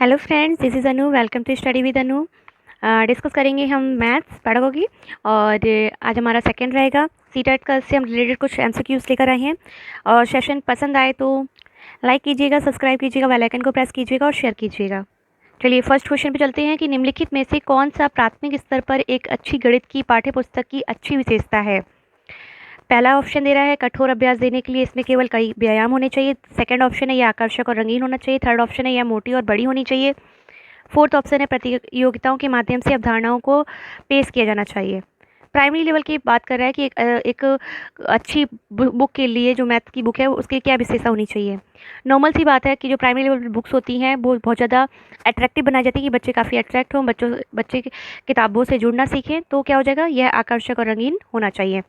Hello friends, this is Anu. Welcome to study with Anu. Discuss करेंगे हम maths pedagogy. और आज हमारा सेकंड रहेगा सी टेट का। इससे हम रिलेटेड कुछ एमसीक्यूज लेकर आए हैं। और सेशन पसंद आए तो लाइक कीजिएगा, सब्सक्राइब कीजिएगा, बेल आइकन को प्रेस कीजिएगा और शेयर कीजिएगा। चलिए फर्स्ट क्वेश्चन पे चलते हैं कि निम्नलिखित में से कौन सा प्राथमिक स्तर पर एक अच्छी गणित की पाठ्य पुस्तक की अच्छी विशेषता है। पहला ऑप्शन दे रहा है कठोर अभ्यास देने के लिए इसमें केवल कई व्यायाम होने चाहिए। सेकंड ऑप्शन है यह आकर्षक और रंगीन होना चाहिए। थर्ड ऑप्शन है यह मोटी और बड़ी होनी चाहिए। फोर्थ ऑप्शन है प्रतियोगिताओं के माध्यम से अवधारणाओं को पेश किया जाना चाहिए। प्राइमरी लेवल की बात कर रहा है कि एक अच्छी बुक के लिए, जो मैथ की बुक है उसके क्या विशेषता होनी चाहिए। नॉर्मल सी बात है कि जो प्राइमरी लेवल बुक्स होती हैं वो बहुत ज़्यादा अट्रैक्टिव बनाई जाती है कि बच्चे काफ़ी अट्रैक्ट हों, बच्चे किताबों से जुड़ना सीखें। तो क्या हो जाएगा, यह आकर्षक और रंगीन होना चाहिए।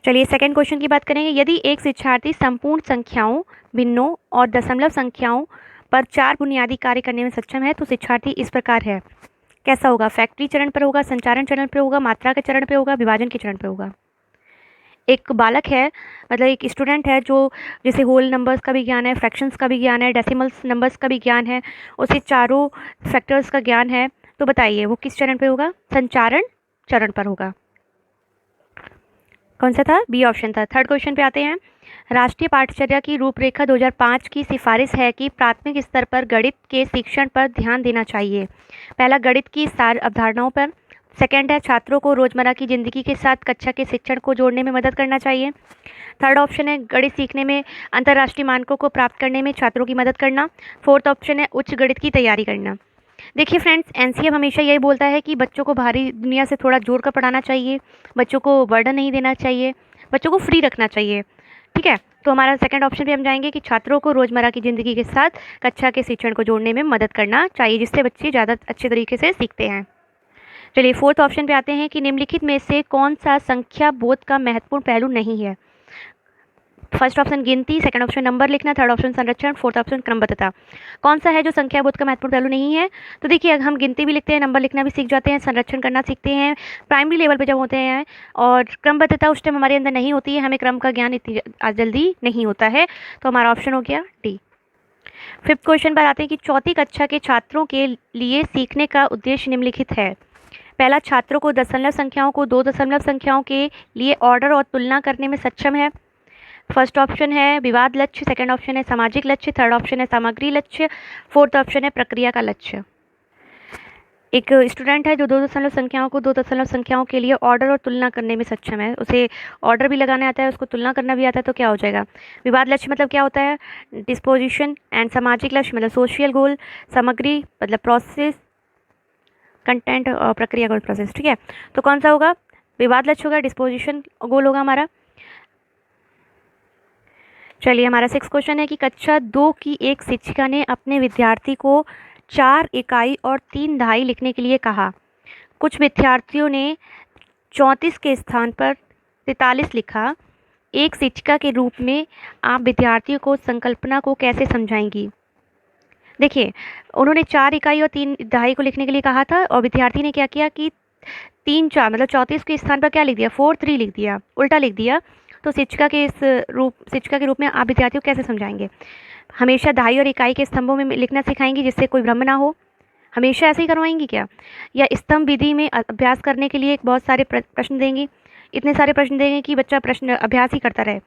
चलिए सेकंड क्वेश्चन की बात करेंगे। यदि एक शिक्षार्थी संपूर्ण संख्याओं, भिन्नों और दशमलव संख्याओं पर 4 बुनियादी कार्य करने में सक्षम है तो शिक्षार्थी इस प्रकार है। कैसा होगा? फैक्टरी चरण पर होगा, संचारण चरण पर होगा, मात्रा के चरण पर होगा, विभाजन के चरण पर होगा। एक बालक है, मतलब एक स्टूडेंट है जो जैसे होल नंबर्स का भी ज्ञान है, फ्रैक्शंस का भी ज्ञान है, डेसिमल्स नंबर्स का भी ज्ञान है, उसे चारों फैक्टर्स का ज्ञान है। तो बताइए वो किस चरण पर होगा? संचारण चरण पर होगा। कौन सा था? बी ऑप्शन था। थर्ड क्वेश्चन पे आते हैं। राष्ट्रीय पाठ्यचर्या की रूपरेखा 2005 की सिफारिश है कि प्राथमिक स्तर पर गणित के शिक्षण पर ध्यान देना चाहिए। पहला, गणित की सार अवधारणाओं पर। सेकंड है, छात्रों को रोजमर्रा की जिंदगी के साथ कक्षा के शिक्षण को जोड़ने में मदद करना चाहिए। थर्ड ऑप्शन है, गणित सीखने में अंतर्राष्ट्रीय मानकों को प्राप्त करने में छात्रों की मदद करना। फोर्थ ऑप्शन है, उच्च गणित की तैयारी करना। देखिए फ्रेंड्स, एनसीएफ हमेशा यही बोलता है कि बच्चों को बाहरी दुनिया से थोड़ा जोड़ कर पढ़ाना चाहिए, बच्चों को बर्डन नहीं देना चाहिए, बच्चों को फ्री रखना चाहिए। ठीक है, तो हमारा सेकंड ऑप्शन पे हम जाएंगे कि छात्रों को रोजमर्रा की ज़िंदगी के साथ कक्षा के शिक्षण को जोड़ने में मदद करना चाहिए, जिससे बच्चे ज़्यादा अच्छे तरीके से सीखते हैं। चलिए फोर्थ ऑप्शन पे आते हैं कि निम्नलिखित में से कौन सा संख्या बोध का महत्वपूर्ण पहलू नहीं है। फर्स्ट ऑप्शन गिनती, सेकंड ऑप्शन नंबर लिखना, थर्ड ऑप्शन संरक्षण, फोर्थ ऑप्शन क्रमबद्धता। कौन सा है जो संख्या बोध का महत्वपूर्ण पहलू नहीं है? तो देखिए, अगर हम गिनती भी लिखते हैं, नंबर लिखना भी सीख जाते हैं, संरक्षण करना सीखते हैं प्राइमरी लेवल पे जब होते हैं, और क्रमबद्धता उस टाइम हमारे अंदर नहीं होती है, हमें क्रम का ज्ञान इतनी जल्दी नहीं होता है। तो हमारा ऑप्शन हो गया डी। फिफ्थ क्वेश्चन पर आते हैं कि चौथी कक्षा के छात्रों के लिए सीखने का उद्देश्य निम्नलिखित है। पहला, छात्रों को दशमलव संख्याओं को दो दशमलव संख्याओं के लिए ऑर्डर और तुलना करने में सक्षम है। फर्स्ट ऑप्शन है विवाद लक्ष्य, सेकंड ऑप्शन है सामाजिक लक्ष्य, थर्ड ऑप्शन है सामग्री लक्ष्य, फोर्थ ऑप्शन है प्रक्रिया का लक्ष्य। एक स्टूडेंट है जो दो दशमलव संख्याओं को दो दशमलव संख्याओं के लिए ऑर्डर और तुलना करने में सक्षम है, उसे ऑर्डर भी लगाने आता है, उसको तुलना करना भी आता है। तो क्या हो जाएगा? विवाद लक्ष्य मतलब क्या होता है? डिस्पोजिशन। एंड सामाजिक लक्ष्य मतलब सोशल गोल। सामग्री मतलब प्रोसेस, कंटेंट, और प्रक्रिया गोल प्रोसेस। ठीक है, तो कौन सा होगा? विवाद लक्ष्य होगा, डिस्पोजिशन गोल होगा हमारा। चलिए हमारा सिक्स क्वेश्चन है कि कक्षा 2 की एक शिक्षिका ने अपने विद्यार्थी को 4 इकाई और 3 दहाई लिखने के लिए कहा। कुछ विद्यार्थियों ने 34 के स्थान पर 43 लिखा। एक शिक्षिका के रूप में आप विद्यार्थियों को संकल्पना को कैसे समझाएंगी? देखिए, उन्होंने 4 इकाई और 3 दहाई को लिखने के लिए कहा था, और विद्यार्थी ने क्या किया कि 3 4 मतलब 34 के स्थान पर क्या लिख दिया? 4 3 लिख दिया, उल्टा लिख दिया। तो शिक्षिका के रूप में आप विद्यार्थियों को कैसे समझाएंगे? हमेशा दहाई और इकाई के स्तंभों में लिखना सिखाएंगी जिससे कोई भ्रम ना हो? हमेशा ऐसे ही करवाएंगी क्या? या स्तंभ विधि में अभ्यास करने के लिए बहुत सारे प्रश्न देंगी, इतने सारे प्रश्न देंगे कि बच्चा प्रश्न अभ्यास ही करता रहे?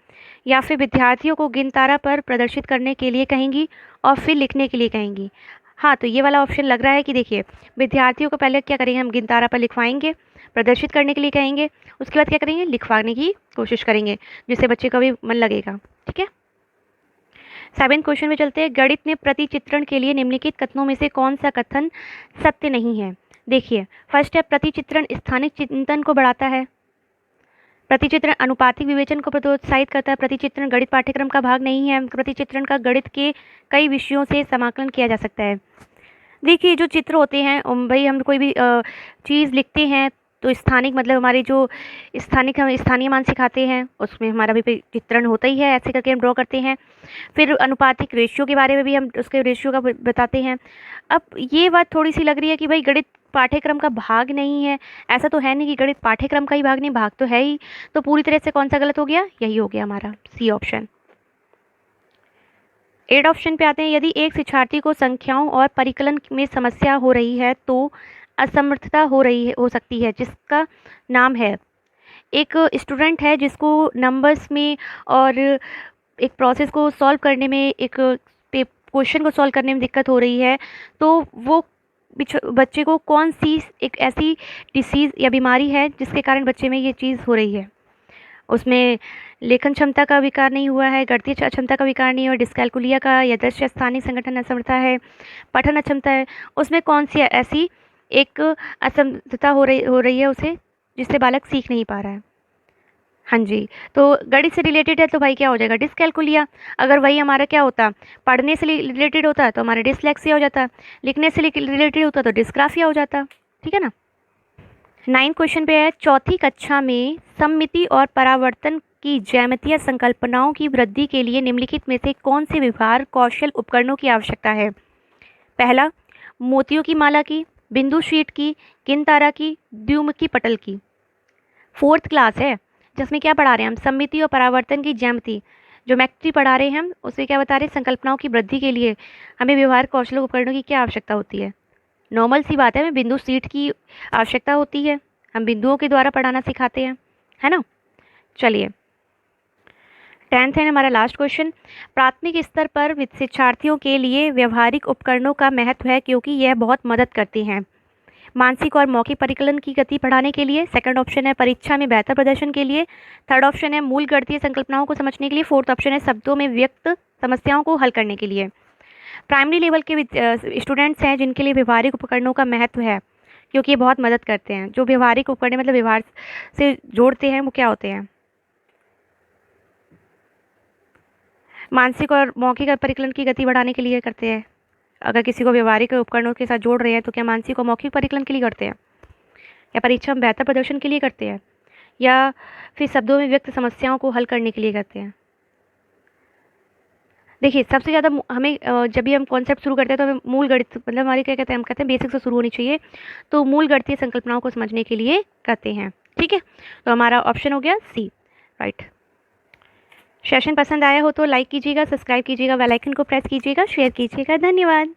या फिर विद्यार्थियों को गिनतारा पर प्रदर्शित करने के लिए कहेंगी और फिर लिखने के लिए कहेंगी? हाँ, तो ये वाला ऑप्शन लग रहा है कि देखिए, विद्यार्थियों को पहले क्या करेंगे, हम गिनतारा पर लिखवाएंगे, प्रदर्शित करने के लिए कहेंगे, उसके बाद क्या करेंगे, लिखवाने की कोशिश करेंगे, जिससे बच्चे का भी मन लगेगा। ठीक है, सेवेंथ क्वेश्चन में चलते हैं। गणित में प्रतिचित्रण के लिए निम्नलिखित कथनों में से कौन सा कथन सत्य नहीं है? देखिए, फर्स्ट है प्रतिचित्रण स्थानिक चिंतन को बढ़ाता है। प्रतिचित्रण अनुपातिक विवेचन को प्रोत्साहित करता है। प्रतिचित्रण गणित पाठ्यक्रम का भाग नहीं है। प्रतिचित्रण का गणित के कई विषयों से समाकलन किया जा सकता है। देखिए, जो चित्र होते हैं, भाई हम कोई भी चीज़ लिखते हैं तो स्थानिक मतलब हमारे जो स्थानिक हम स्थानीय मान सिखाते हैं, उसमें हमारा भी चित्रण होता ही है, ऐसे करके हम ड्रॉ करते हैं। फिर अनुपातिक रेशियो के बारे में भी हम उसके रेशियो का बताते हैं। अब ये बात थोड़ी सी लग रही है कि भाई गणित पाठ्यक्रम का भाग नहीं है। ऐसा तो है नहीं कि गणित पाठ्यक्रम का ही भाग नहीं, भाग तो है ही। तो पूरी तरह से कौन सा गलत हो गया? यही हो गया हमारा सी ऑप्शन। 8 ऑप्शन पे आते हैं, यदि एक शिक्षार्थी को संख्याओं और परिकलन में समस्या हो रही है तो असमर्थता हो सकती है, जिसका नाम है। एक स्टूडेंट है जिसको नंबर्स में और एक प्रोसेस को सॉल्व करने में, एक क्वेश्चन को सॉल्व करने में दिक्कत हो रही है, तो वो बच्चे को कौन सी एक ऐसी डिसीज़ या बीमारी है जिसके कारण बच्चे में ये चीज़ हो रही है। उसमें लेखन क्षमता का विकार नहीं हुआ है, गणितीय अक्षमता का विकार नहीं हुआ, डिस्कैलकुलिया का या दृश्य स्थानिक संगठन असमर्थता है, पठन अक्षमता है, उसमें कौन सी ऐसी एक असमर्थता हो रही है उसे, जिससे बालक सीख नहीं पा रहा है। हाँ जी, तो गणित से रिलेटेड है तो भाई क्या हो जाएगा, डिस्कैलकुलिया। अगर वही हमारा क्या होता, पढ़ने से रिलेटेड होता तो हमारा डिसलेक्सिया हो जाता, लिखने से रिलेटेड होता तो डिस्ग्राफिया हो जाता। ठीक है ना। 9 क्वेश्चन पे है, चौथी कक्षा में सममिति और परावर्तन की ज्यामितीय संकल्पनाओं की वृद्धि के लिए निम्नलिखित में से कौन से व्यवहार कौशल उपकरणों की आवश्यकता है। पहला, मोतियों की माला की, बिंदु शीट की, किनतारा की, द्विमुखी पटल की। 4th क्लास है जिसमें क्या पढ़ा रहे हैं हम, सममिति और परावर्तन की ज्यामिति ज्योमेट्री पढ़ा रहे हैं हम। उसमें क्या बता रहे हैं, संकल्पनाओं की वृद्धि के लिए हमें व्यवहार कौशल उपकरणों की क्या आवश्यकता होती है। नॉर्मल सी बात है, हमें बिंदु शीट की आवश्यकता होती है, हम बिंदुओं के द्वारा पढ़ाना सिखाते हैं, है ना। चलिए 10th है हमारा लास्ट क्वेश्चन, प्राथमिक स्तर पर शिक्षार्थियों के लिए व्यवहारिक उपकरणों का महत्व है क्योंकि यह बहुत मदद करते हैं। मानसिक और मौखिक परिकलन की गति बढ़ाने के लिए। सेकंड ऑप्शन है परीक्षा में बेहतर प्रदर्शन के लिए। थर्ड ऑप्शन है मूल गणितीय संकल्पनाओं को समझने के लिए। फोर्थ ऑप्शन है शब्दों में व्यक्त समस्याओं को हल करने के लिए। प्राइमरी लेवल के स्टूडेंट्स हैं जिनके लिए व्यवहारिक उपकरणों का महत्व है क्योंकि ये बहुत मदद करते हैं। जो व्यवहारिक उपकरण मतलब व्यवहार से जोड़ते हैं वो क्या होते हैं, मानसिक और मौखिक परिकलन की गति बढ़ाने के लिए करते हैं। अगर किसी को व्यवहारिक उपकरणों के साथ जोड़ रहे हैं तो क्या मानसिक और मौखिक परिकलन के लिए करते हैं, या परीक्षा में बेहतर प्रदर्शन के लिए करते हैं, या फिर शब्दों में व्यक्त समस्याओं को हल करने के लिए करते हैं। देखिए सबसे ज़्यादा हमें जब भी हम कॉन्सेप्ट शुरू करते हैं तो हमें मूल गणित मतलब हमारे क्या कहते हैं, हम कहते हैं बेसिक से शुरू होनी चाहिए, तो मूल गणितीय संकल्पनाओं को समझने के लिए करते हैं। ठीक है, तो हमारा ऑप्शन हो गया सी, राइट। सेशन पसंद आया हो तो लाइक कीजिएगा, सब्सक्राइब कीजिएगा, बेल आइकन को प्रेस कीजिएगा, शेयर कीजिएगा। धन्यवाद।